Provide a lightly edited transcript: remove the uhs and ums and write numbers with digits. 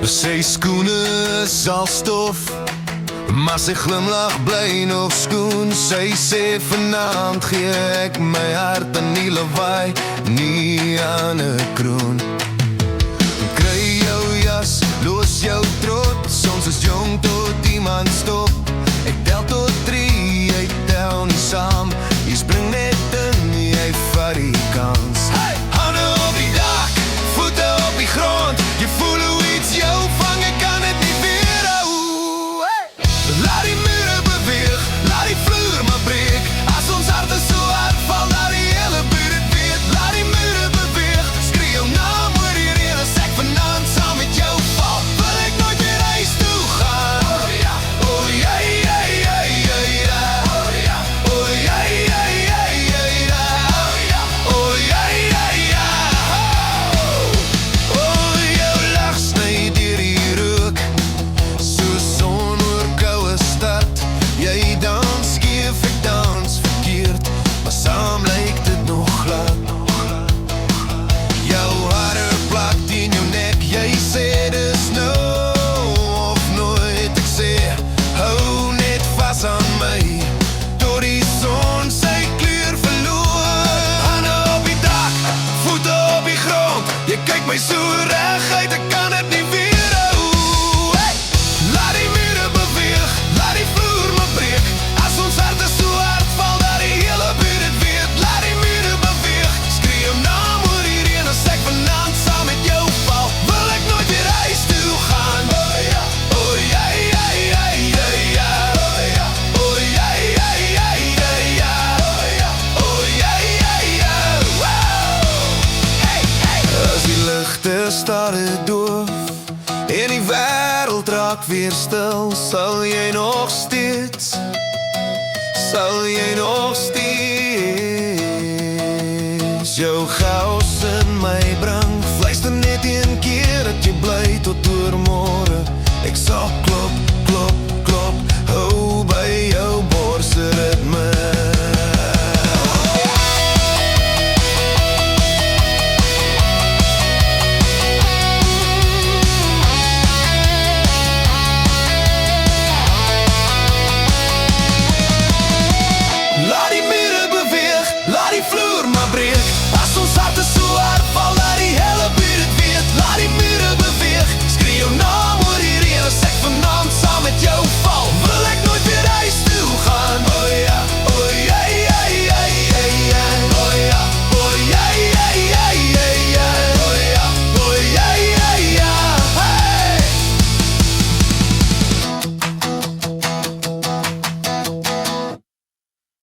Sy skoene is al stof, maar sy glimlach bly nog skoon. Sy sê vanaand gee ek my hart aan die lawaai, nie aan 'n kroon. Kry jou jas, los jou trots, ons is jong tot iemand stop. Ek tel tot 3, jy tel nie saam, jy spring net in, jy vat die kans. Hey! Hande op die dak, voete op die grond, jy voel hoe iets jou vang, ek kan het nie weerhou. Hey! Laat die mure beweeg, laat die vloer maar breek, as ons harte so hard val, dat die hele buurt het weet. Laat die mure beweeg, skree jou naam oor die reën, as ek vanaand saam met jou val, wil ek nooit weer huis toe gaan. Oh ja, oh ja, ja, ja, ja, ja. Oh ja, oh ja, ja, ja, ja, ja. Oh ja, ja, ja, ja. Oh, jou lach sny deur die rook, so son oor koue stad. Jy dans skeef, ek dans verkeerd, maar saam lyk dit nog glad. Jou hare plak in jou nek, jy sê dis nou of nooit. Ek sê, hou net vas aan my, tot die son sy kleur verloor. Hande op die dak, voete op die grond, jy kyk my so reguit, ek kan het nie weerhou. Hey! Laat die mure beweeg, laat die vloer maar breek, as ons harte so hard val, dat die hele buurt het weet. Laat die mure beweeg, skree jou naam oor die reën, as ek vanaand saam met jou val, wil ek nooit weer huis toe gaan. Oh ja, oh ja, ja, ja, ja, ja. Oh ja, oh ja, ja, ja, ja, ja. Oh ja, oh ja, ja, ja. Wow! Hey, hey! As die ligte stare doof en die wêreld raak weer stil, sal jy nog steeds jou chaos in my bring. Fluister net een keer dat jy bly tot oor môre, ek sal klop